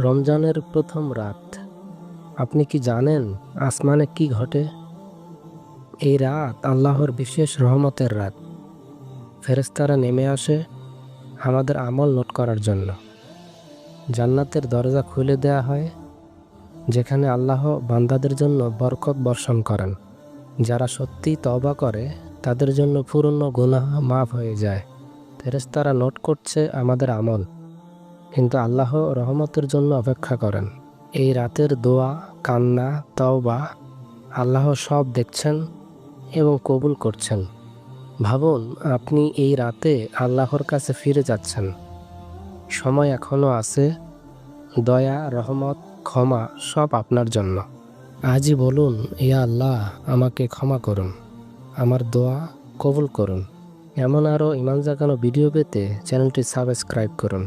রমজানের প্রথম রাত। আপনি কি জানেন আসমানে কি ঘটে? এই রাত আল্লাহর বিশেষ রহমতের রাত। ফেরেশতারা নেমে আসে আমাদের আমল নোট করার জন্য। জান্নাতের দরজা খুলে দেয়া হয়, যেখানে আল্লাহ বান্দাদের জন্য বরকত বর্ষণ করেন। যারা সত্যি তওবা করে তাদের জন্য পুরনো গুনাহ মাফ হয়ে যায়। ফেরেশতারা নোট করছে আমাদের আমল, কিন্তু আল্লাহ রহমতের জন্য অপেক্ষা করেন। এই রাতের দোয়া, কান্না, তওবা আল্লাহ সব দেখছেন এবং কবুল করছেন। ভাবুন, আপনি এই রাতে আল্লাহর কাছে ফিরে যাচ্ছেন। সময় এখনো আছে। দয়া, রহমত, ক্ষমা সব আপনার জন্য। আজই বলুন, ইয়া আল্লাহ, আমাকে ক্ষমা করুন, আমার দোয়া কবুল করুন। এমন আরও ইমান জাগানো ভিডিও পেতে চ্যানেলটি সাবস্ক্রাইব করুন।